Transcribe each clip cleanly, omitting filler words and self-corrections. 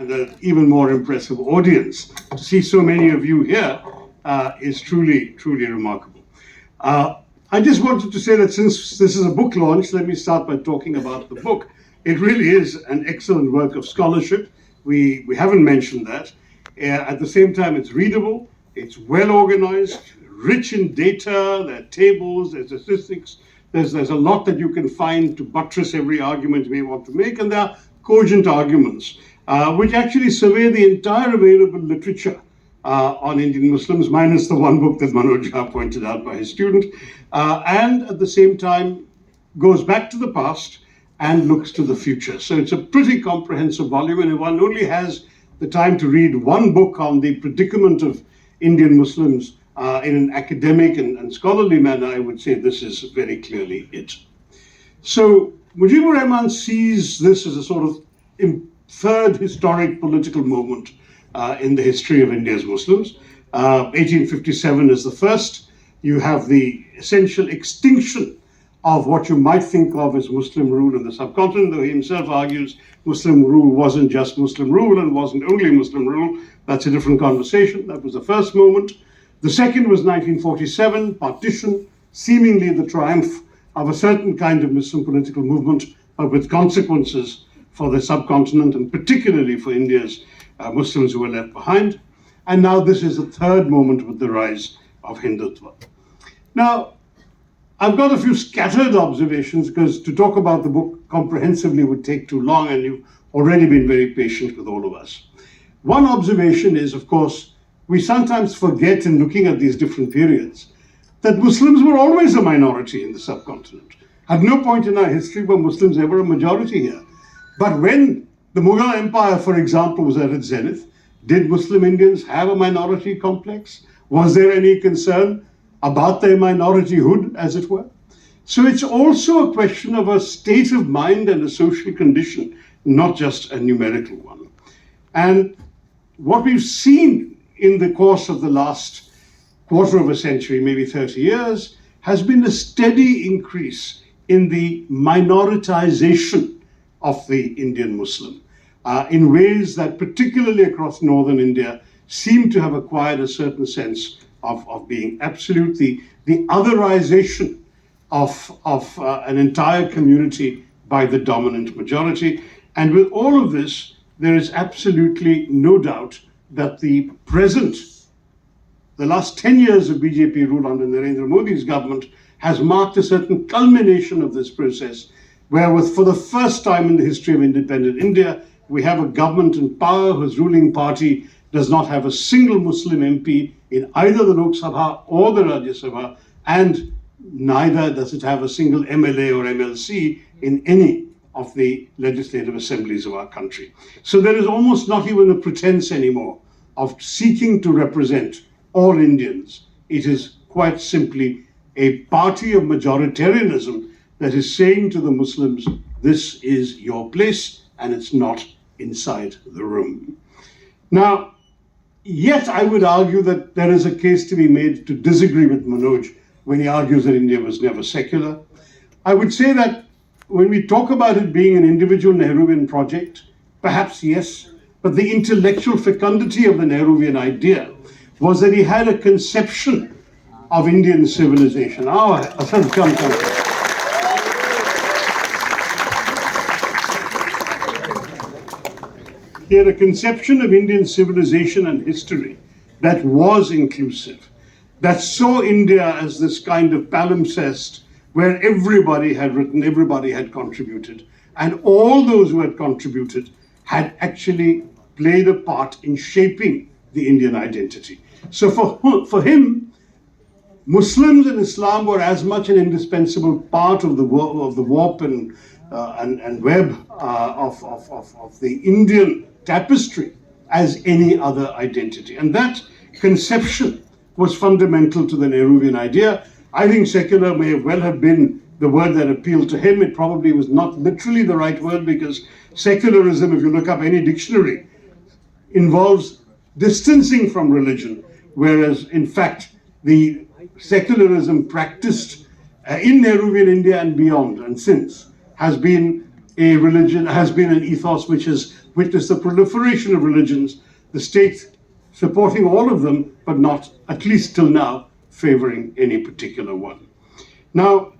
and an even more impressive audience. To see so many of you here is truly, truly remarkable. I just wanted to say that since this is a book launch, let me start by talking about the book. It really is an excellent work of scholarship. We haven't mentioned that. At the same time, it's readable, it's well organized, rich in data, there are tables, there's statistics, there's a lot that you can find to buttress every argument you may want to make, and there are cogent arguments, which actually survey the entire available literature on Indian Muslims, minus the one book that Manoj Jha pointed out by his student, and at the same time goes back to the past and looks to the future. So it's a pretty comprehensive volume, and if one only has the time to read one book on the predicament of Indian Muslims in an academic and scholarly manner, I would say this is very clearly it. So Mujibur Rahman sees this as a sort of third historic political moment in the history of India's Muslims. 1857 is the first. You have the essential extinction of what you might think of as Muslim rule in the subcontinent, though he himself argues Muslim rule wasn't just Muslim rule and wasn't only Muslim rule. That's a different conversation. That was the first moment. The second was 1947, partition, seemingly the triumph of a certain kind of Muslim political movement, but with consequences for the subcontinent and particularly for India's Muslims who were left behind. And now this is the third moment with the rise of Hindutva. Now, I've got a few scattered observations because to talk about the book comprehensively would take too long, and you've already been very patient with all of us. One observation is, of course, we sometimes forget in looking at these different periods that Muslims were always a minority in the subcontinent. At no point in our history were Muslims ever a majority here. But when the Mughal Empire, for example, was at its zenith, did Muslim Indians have a minority complex? Was there any concern about their minorityhood, as it were? So it's also a question of a state of mind and a social condition, not just a numerical one. And what we've seen in the course of the last quarter of a century, maybe 30 years, has been a steady increase in the minoritization of the Indian Muslim in ways that, particularly across northern India, seem to have acquired a certain sense of being absolute, the otherization of an entire community by the dominant majority. And with all of this, there is absolutely no doubt that the last 10 years of BJP rule under Narendra Modi's government has marked a certain culmination of this process, where for the first time in the history of independent India, we have a government in power whose ruling party does not have a single Muslim MP in either the Lok Sabha or the Rajya Sabha, and neither does it have a single MLA or MLC in any of the legislative assemblies of our country. So there is almost not even a pretense anymore of seeking to represent all Indians. It is quite simply a party of majoritarianism that is saying to the Muslims, this is your place and it's not inside the room. Now, yet I would argue that there is a case to be made to disagree with Manoj when he argues that India was never secular. I would say that when we talk about it being an individual Nehruvian project, perhaps yes, but the intellectual fecundity of the Nehruvian idea was that he had a conception of Indian civilization. He had a conception of Indian civilization and history that was inclusive, that saw India as this kind of palimpsest where everybody had written, everybody had contributed, and all those who had contributed had actually played a part in shaping the Indian identity. So for him, Muslims and Islam were as much an indispensable part of the warp and web of the Indian tapestry as any other identity. And that conception was fundamental to the Nehruvian idea. I think secular may well have been the word that appealed to him. It probably was not literally the right word, because secularism, if you look up any dictionary, involves distancing from religion, whereas in fact the secularism practiced in Nehruvian India and beyond and since has been a religion, has been an ethos which has witnessed the proliferation of religions, the state supporting all of them, but not, at least till now, favoring any particular one. Now,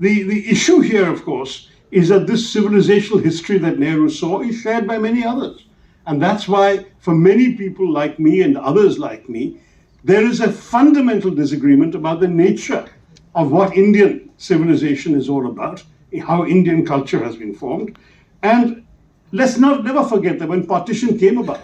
the issue here, of course, is that this civilizational history that Nehru saw is shared by many others. And that's why, for many people like me and others like me, there is a fundamental disagreement about the nature of what Indian civilization is all about, how Indian culture has been formed. And let's never forget that when partition came about,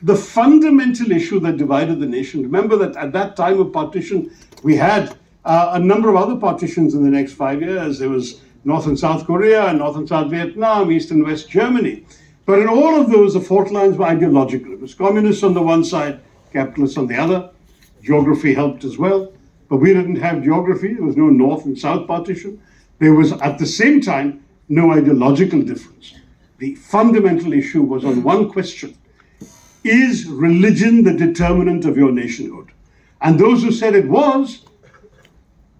the fundamental issue that divided the nation, remember that at that time of partition, we had a number of other partitions in the next 5 years. There was North and South Korea, North and South Vietnam, East and West Germany. But in all of those, the fault lines were ideological. It was communists on the one side, capitalists on the other. Geography helped as well. But we didn't have geography. There was no North and South partition. There was, at the same time, no ideological difference. The fundamental issue was on one question: is religion the determinant of your nationhood? And those who said it was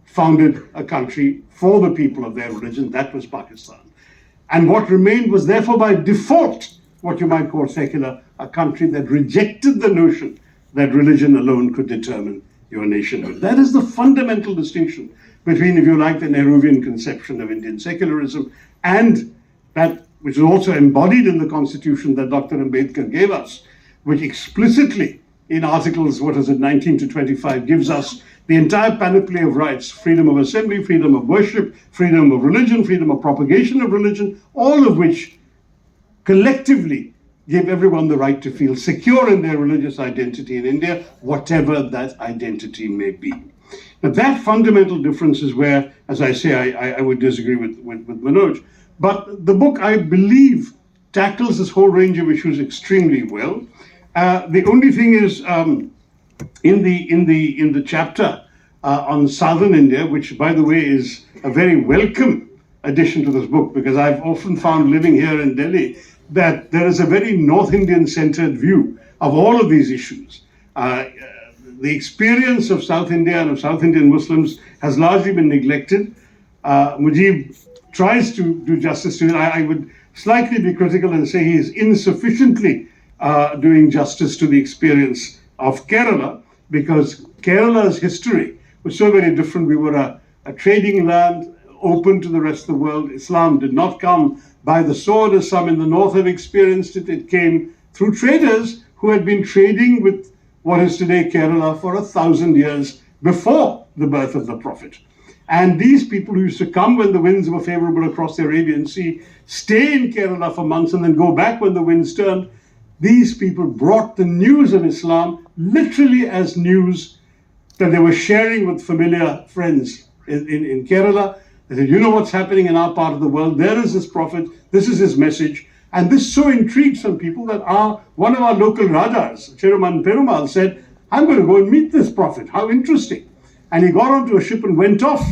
founded a country for the people of their religion. That was Pakistan. And what remained was therefore by default what you might call secular, a country that rejected the notion that religion alone could determine your nationhood. That is the fundamental distinction between, if you like, the Nehruvian conception of Indian secularism and that which is also embodied in the constitution that Dr. Ambedkar gave us, which explicitly in articles, 19 to 25, gives us the entire panoply of rights: freedom of assembly, freedom of worship, freedom of religion, freedom of propagation of religion, all of which collectively give everyone the right to feel secure in their religious identity in India, whatever that identity may be. Now, that fundamental difference is where, as I say, I would disagree with Manoj. But the book, I believe, tackles this whole range of issues extremely well. The only thing is, in the chapter on southern India, which, by the way, is a very welcome addition to this book, because I've often found, living here in Delhi, that there is a very North Indian-centered view of all of these issues. The experience of South India and of South Indian Muslims has largely been neglected. Mujib tries to do justice to it. I would slightly be critical and say he is insufficiently doing justice to the experience of Kerala, because Kerala's history was so very different. We were a trading land open to the rest of the world. Islam did not come by the sword as some in the north have experienced it. It came through traders who had been trading with what is today Kerala for 1,000 years before the birth of the Prophet. And these people who used to come when the winds were favorable across the Arabian Sea, stay in Kerala for months and then go back when the winds turned, these people brought the news of Islam literally as news that they were sharing with familiar friends in Kerala. They said, you know what's happening in our part of the world? There is this prophet, this is his message. And this so intrigued some people that one of our local Rajas, Chiruman Perumal, said, I'm going to go and meet this prophet. How interesting. And he got onto a ship and went off,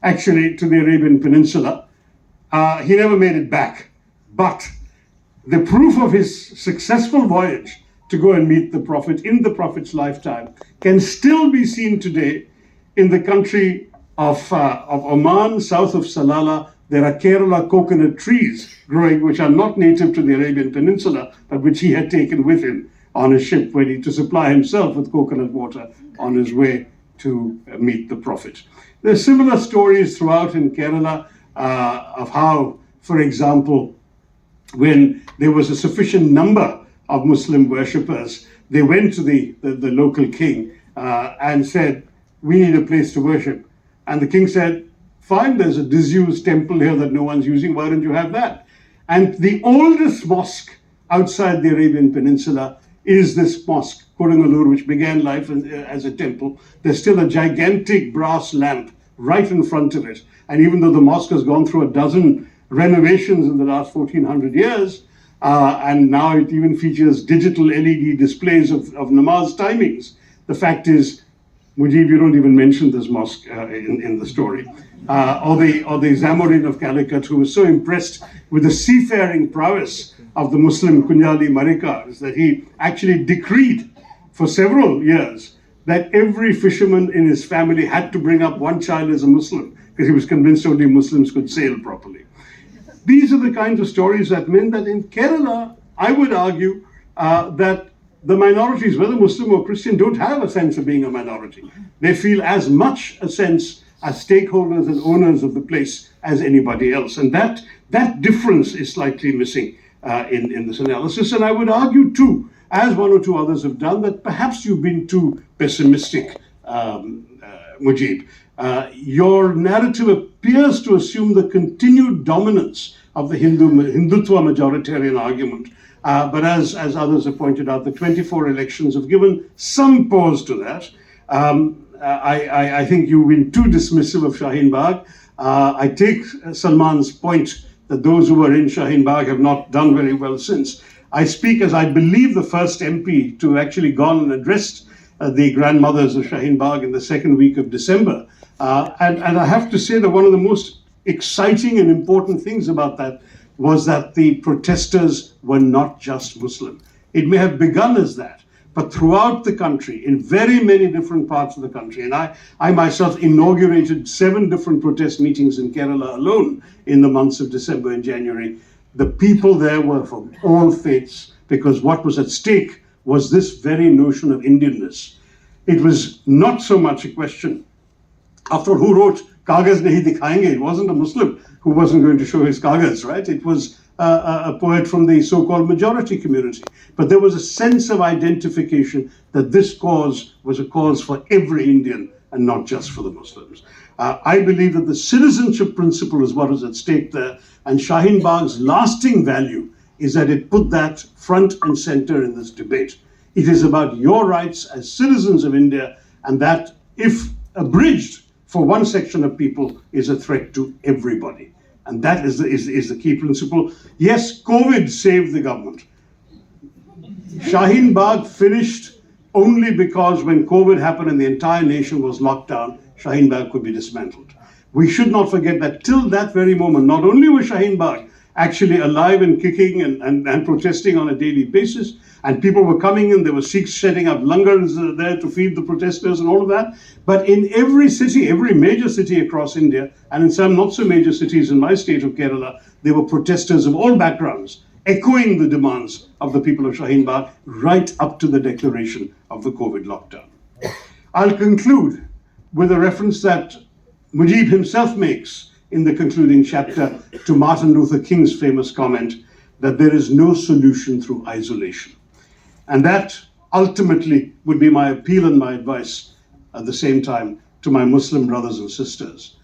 actually, to the Arabian Peninsula. He never made it back. But the proof of his successful voyage to go and meet the prophet in the prophet's lifetime can still be seen today in the country of Oman, south of Salalah. There are Kerala coconut trees growing, which are not native to the Arabian Peninsula, but which he had taken with him on a ship to supply himself with coconut water on his way to meet the prophet. There are similar stories throughout in Kerala of how, for example, when there was a sufficient number of Muslim worshippers, they went to the local king and said, we need a place to worship. And the king said, fine, there's a disused temple here that no one's using, why don't you have that? And the oldest mosque outside the Arabian Peninsula is this mosque, Kodungalur, which began life as a temple. There's still a gigantic brass lamp right in front of it. And even though the mosque has gone through a dozen renovations in the last 1,400 years, and now it even features digital LED displays of namaz timings, the fact is, Mujib, you don't even mention this mosque in the story. Or the Zamorin of Calicut, who was so impressed with the seafaring prowess of the Muslim Kunjali Marikars that he actually decreed for several years that every fisherman in his family had to bring up one child as a Muslim, because he was convinced only Muslims could sail properly. These are the kinds of stories that meant that in Kerala, I would argue that the minorities, whether Muslim or Christian, don't have a sense of being a minority. They feel as much a sense as stakeholders and owners of the place as anybody else. And that difference is slightly missing in this analysis. And I would argue too, as one or two others have done, that perhaps you've been too pessimistic, Mujib. Your narrative appears to assume the continued dominance of the Hindutva majoritarian argument. But as others have pointed out, the 24 elections have given some pause to that. I think you've been too dismissive of Shaheen Bagh. I take Salman's point that those who were in Shaheen Bagh have not done very well since. I speak as, I believe, the first MP to actually gone and addressed the grandmothers of Shaheen Bagh in the second week of December. And I have to say that one of the most exciting and important things about that was that the protesters were not just Muslim. It may have begun as that, but throughout the country, in very many different parts of the country, and I myself inaugurated 7 different protest meetings in Kerala alone in the months of December and January. The people there were from all faiths, because what was at stake was this very notion of Indianness. It was not so much a question, after all, who wrote Kagaz Nahi Dikhayenge? It wasn't a Muslim who wasn't going to show his kagaz, right? It was a poet from the so-called majority community. But there was a sense of identification that this cause was a cause for every Indian and not just for the Muslims. I believe that the citizenship principle is what is at stake there, and Shaheen Bagh's lasting value is that it put that front and center in this debate. It is about your rights as citizens of India, and that, if abridged for one section of people, is a threat to everybody. And that is the key principle. Yes, COVID saved the government. Shaheen Bagh finished only because when COVID happened and the entire nation was locked down, Shaheen Bagh could be dismantled. We should not forget that till that very moment, not only was Shaheen Bagh actually alive and kicking and protesting on a daily basis, and people were coming in, there were Sikhs setting up langars there to feed the protesters and all of that. But in every city, every major city across India, and in some not so major cities in my state of Kerala, there were protesters of all backgrounds, echoing the demands of the people of Shaheen Bagh right up to the declaration of the COVID lockdown. I'll conclude with a reference that Mujib himself makes in the concluding chapter to Martin Luther King's famous comment that there is no solution through isolation. And that ultimately would be my appeal and my advice at the same time to my Muslim brothers and sisters.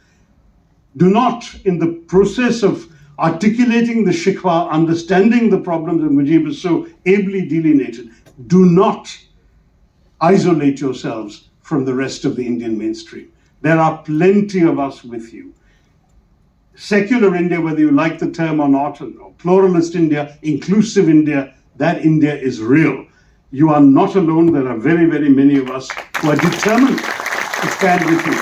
Do not, in the process of articulating the shikwa, understanding the problems that Mujib has so ably delineated, do not isolate yourselves from the rest of the Indian mainstream. There are plenty of us with you. Secular India, whether you like the term or not, or pluralist India, inclusive India, that India is real. You are not alone. There are very, very many of us who are determined to stand with you.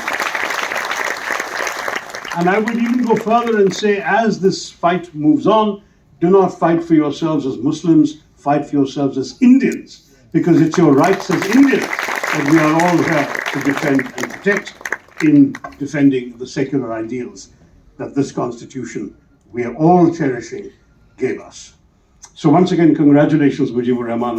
And I would even go further and say, as this fight moves on, do not fight for yourselves as Muslims, fight for yourselves as Indians, because it's your rights as Indians that we are all here to defend and protect in defending the secular ideals that this constitution we are all cherishing gave us. So once again, congratulations, Mujibur Rahman.